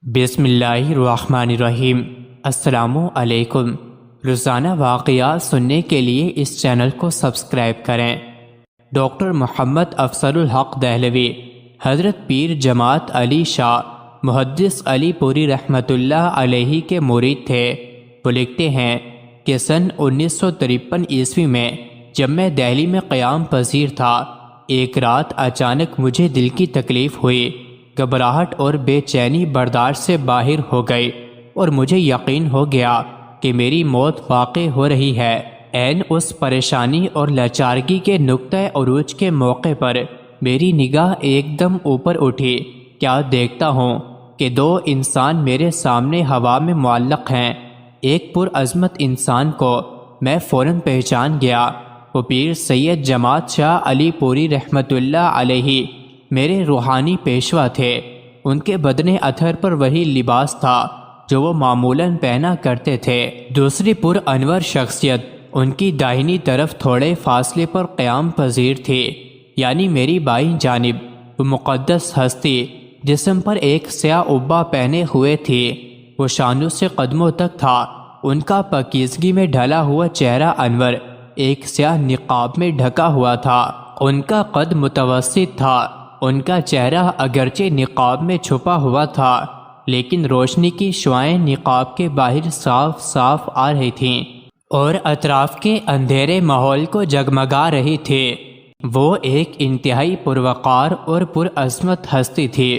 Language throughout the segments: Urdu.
بسم اللہ الرحمن الرحیم۔ السلام علیکم۔ روزانہ واقعات سننے کے لیے اس چینل کو سبسکرائب کریں۔ ڈاکٹر محمد افضل الحق دہلوی حضرت پیر جماعت علی شاہ محدث علی پوری رحمۃ اللہ علیہ کے مرید تھے۔ وہ لکھتے ہیں کہ سن 1953 عیسوی میں جب میں دہلی میں قیام پذیر تھا، ایک رات اچانک مجھے دل کی تکلیف ہوئی۔ گھبراہٹ اور بے چینی برداشت سے باہر ہو گئی اور مجھے یقین ہو گیا کہ میری موت واقع ہو رہی ہے۔ عین اس پریشانی اور لاچارگی کے نقطۂ عروج کے موقع پر میری نگاہ ایک دم اوپر اٹھی۔ کیا دیکھتا ہوں کہ دو انسان میرے سامنے ہوا میں معلق ہیں۔ ایک پرعظمت انسان کو میں فوراً پہچان گیا۔ وہ پیر سید جماعت شاہ علی پوری رحمۃ اللہ علیہ میرے روحانی پیشوا تھے۔ ان کے بدن اطہر پر وہی لباس تھا جو وہ معمولاً پہنا کرتے تھے۔ دوسری پر انور شخصیت ان کی داہنی طرف تھوڑے فاصلے پر قیام پذیر تھی، یعنی میری بائیں جانب وہ مقدس ہستی جسم پر ایک سیاہ عبا پہنے ہوئے تھی۔ وہ شانوں سے قدموں تک تھا۔ ان کا پاکیزگی میں ڈھلا ہوا چہرہ انور ایک سیاہ نقاب میں ڈھکا ہوا تھا۔ ان کا قد متوسط تھا۔ ان کا چہرہ اگرچہ نقاب میں چھپا ہوا تھا، لیکن روشنی کی شعائیں نقاب کے باہر صاف صاف آ رہی تھیں اور اطراف کے اندھیرے ماحول کو جگمگا رہی تھی۔ وہ ایک انتہائی پروقار اور پرعظمت ہستی تھی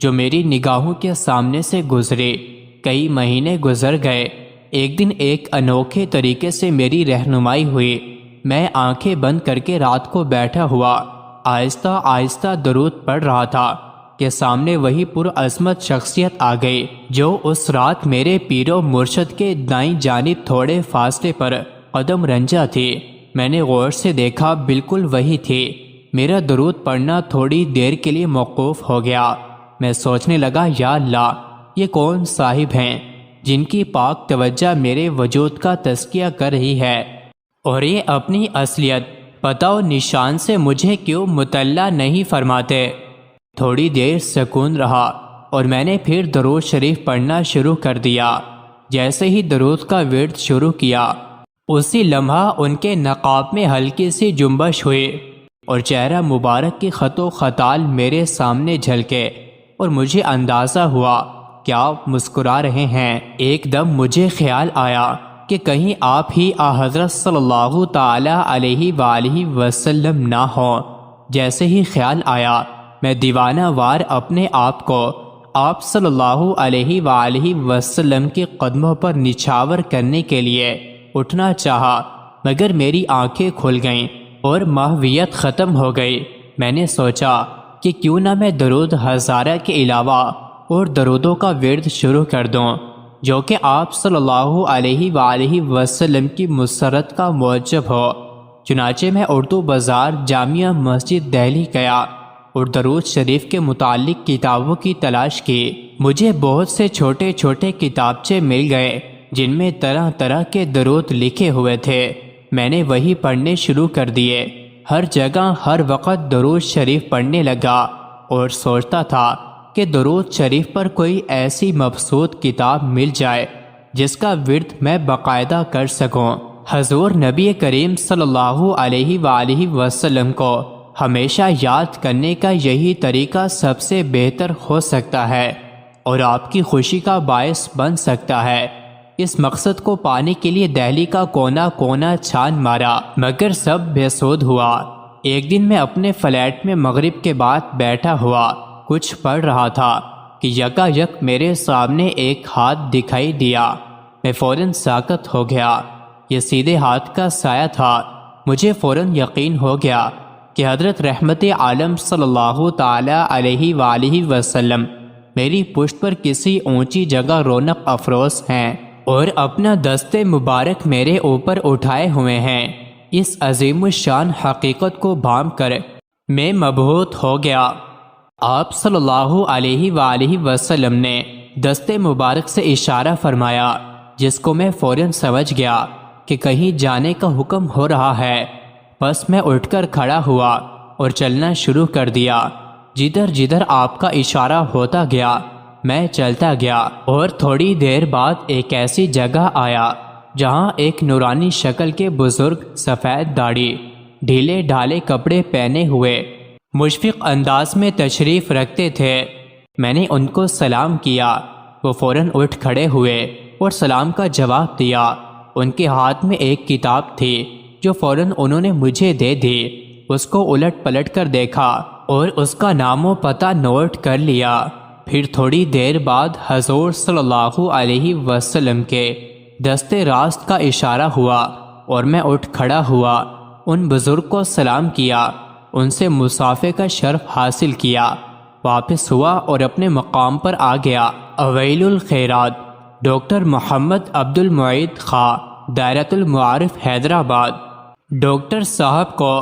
جو میری نگاہوں کے سامنے سے گزری۔ کئی مہینے گزر گئے۔ ایک دن ایک انوکھے طریقے سے میری رہنمائی ہوئی۔ میں آنکھیں بند کر کے رات کو بیٹھا ہوا آہستہ آہستہ درود پڑھ رہا تھا کہ سامنے وہی پرعظمت شخصیت آ گئی جو اس رات میرے پیر و مرشد کے دائیں جانب تھوڑے فاصلے پر قدم رنجا تھی۔ میں نے غور سے دیکھا، بالکل وہی تھی۔ میرا درود پڑھنا تھوڑی دیر کے لیے موقوف ہو گیا۔ میں سوچنے لگا، یا اللہ، یہ کون صاحب ہیں جن کی پاک توجہ میرے وجود کا تزکیہ کر رہی ہے، اور یہ اپنی اصلیت پتہ و نشان سے مجھے کیوں مطلع نہیں فرماتے؟ تھوڑی دیر سکون رہا اور میں نے پھر درود شریف پڑھنا شروع کر دیا۔ جیسے ہی درود کا ورد شروع کیا، اسی لمحہ ان کے نقاب میں ہلکی سی جنبش ہوئی اور چہرہ مبارک کی خط و خطال میرے سامنے جھلکے اور مجھے اندازہ ہوا کہ آپ مسکرا رہے ہیں۔ ایک دم مجھے خیال آیا کہ کہیں آپ ہی حضرت صلی اللہ تعالی علیہ وآلہ وسلم نہ ہوں۔ جیسے ہی خیال آیا، میں دیوانہ وار اپنے آپ کو آپ صلی اللہ علیہ وآلہ وسلم کے قدموں پر نچھاور کرنے کے لیے اٹھنا چاہا، مگر میری آنکھیں کھل گئیں اور ماہویت ختم ہو گئی۔ میں نے سوچا کہ کیوں نہ میں درود ہزارہ کے علاوہ اور درودوں کا ورد شروع کر دوں جو کہ آپ صلی اللہ علیہ وآلہ وسلم کی مسرت کا موجب ہو۔ چنانچہ میں اردو بازار جامعہ مسجد دہلی گیا اور درود شریف کے متعلق کتابوں کی تلاش کی۔ مجھے بہت سے چھوٹے چھوٹے کتابچے مل گئے جن میں طرح طرح کے درود لکھے ہوئے تھے۔ میں نے وہی پڑھنے شروع کر دیے۔ ہر جگہ ہر وقت درود شریف پڑھنے لگا اور سوچتا تھا کہ درود شریف پر کوئی ایسی مبسوط کتاب مل جائے جس کا ورد میں باقاعدہ کر سکوں۔ حضور نبی کریم صلی اللہ علیہ وآلہ وسلم کو ہمیشہ یاد کرنے کا یہی طریقہ سب سے بہتر ہو سکتا ہے اور آپ کی خوشی کا باعث بن سکتا ہے۔ اس مقصد کو پانے کے لیے دہلی کا کونا کونا چھان مارا، مگر سب بے سود ہوا۔ ایک دن میں اپنے فلیٹ میں مغرب کے بعد بیٹھا ہوا کچھ پڑھ رہا تھا کہ یکایک میرے سامنے ایک ہاتھ دکھائی دیا۔ میں فوراً ساکت ہو گیا۔ یہ سیدھے ہاتھ کا سایہ تھا۔ مجھے فوراً یقین ہو گیا کہ حضرت رحمت عالم صلی اللہ تعالی علیہ وآلہ وسلم میری پشت پر کسی اونچی جگہ رونق افروز ہیں اور اپنا دست مبارک میرے اوپر اٹھائے ہوئے ہیں۔ اس عظیم الشان حقیقت کو بھانپ کر میں مبہوت ہو گیا۔ آپ صلی اللہ علیہ وآلہ وسلم نے دست مبارک سے اشارہ فرمایا، جس کو میں فوراً سمجھ گیا کہ کہیں جانے کا حکم ہو رہا ہے۔ بس میں اٹھ کر کھڑا ہوا اور چلنا شروع کر دیا۔ جدھر جدھر آپ کا اشارہ ہوتا گیا میں چلتا گیا اور تھوڑی دیر بعد ایک ایسی جگہ آیا جہاں ایک نورانی شکل کے بزرگ سفید داڑھی، ڈھیلے ڈھالے کپڑے پہنے ہوئے مشفق انداز میں تشریف رکھتے تھے۔ میں نے ان کو سلام کیا۔ وہ فوراً اٹھ کھڑے ہوئے اور سلام کا جواب دیا۔ ان کے ہاتھ میں ایک کتاب تھی جو فوراً انہوں نے مجھے دے دی۔ اس کو الٹ پلٹ کر دیکھا اور اس کا نام و پتہ نوٹ کر لیا۔ پھر تھوڑی دیر بعد حضور صلی اللہ علیہ وسلم کے دست راست کا اشارہ ہوا اور میں اٹھ کھڑا ہوا، ان بزرگ کو سلام کیا، ان سے مصافحے کا شرف حاصل کیا، واپس ہوا اور اپنے مقام پر آ گیا۔ اویل الخیرات، ڈاکٹر محمد عبد المعید خاں، دائرۃ المعارف حیدرآباد۔ ڈاکٹر صاحب کو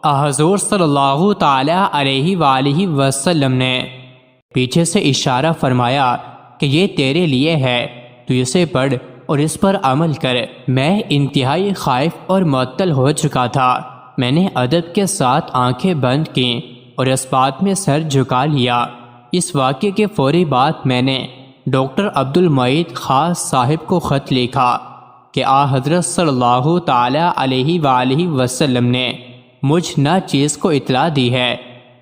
حضور صلی اللہ تعالی علیہ وآلہ وسلم نے پیچھے سے اشارہ فرمایا کہ یہ تیرے لیے ہے، تو اسے پڑھ اور اس پر عمل کر۔ میں انتہائی خائف اور معطل ہو چکا تھا۔ میں نے ادب کے ساتھ آنکھیں بند کیں اور اس بات میں سر جھکا لیا۔ اس واقعے کے فوری بعد میں نے ڈاکٹر عبد المعید خاں صاحب کو خط لکھا کہ حضرت صلی اللہ تعالی علیہ وآلہ وسلم نے مجھ نہ چیز کو اطلاع دی ہے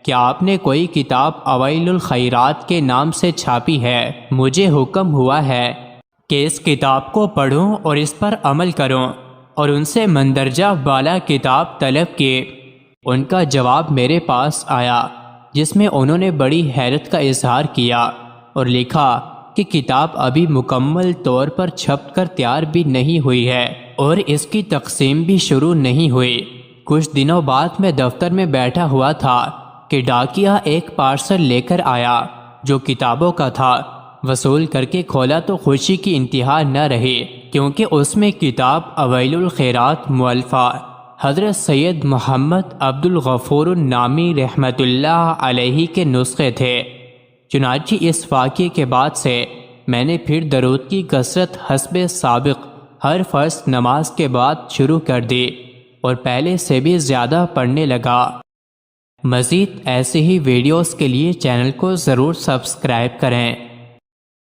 کہ آپ نے کوئی کتاب اوائل الخیرات کے نام سے چھاپی ہے۔ مجھے حکم ہوا ہے کہ اس کتاب کو پڑھوں اور اس پر عمل کروں، اور ان سے مندرجہ بالا کتاب طلب کی۔ ان کا جواب میرے پاس آیا جس میں انہوں نے بڑی حیرت کا اظہار کیا اور لکھا کہ کتاب ابھی مکمل طور پر چھپ کر تیار بھی نہیں ہوئی ہے اور اس کی تقسیم بھی شروع نہیں ہوئی۔ کچھ دنوں بعد میں دفتر میں بیٹھا ہوا تھا کہ ڈاکیا ایک پارسل لے کر آیا جو کتابوں کا تھا۔ وصول کر کے کھولا تو خوشی کی انتہا نہ رہی، کیونکہ اس میں کتاب اویل الخیرات مؤلفہ حضرت سید محمد عبد الغفور النامی رحمۃ اللہ علیہ کے نسخے تھے۔ چنانچہ اس واقعے کے بعد سے میں نے پھر درود کی کثرت حسب سابق ہر فرض نماز کے بعد شروع کر دی اور پہلے سے بھی زیادہ پڑھنے لگا۔ مزید ایسے ہی ویڈیوز کے لیے چینل کو ضرور سبسکرائب کریں۔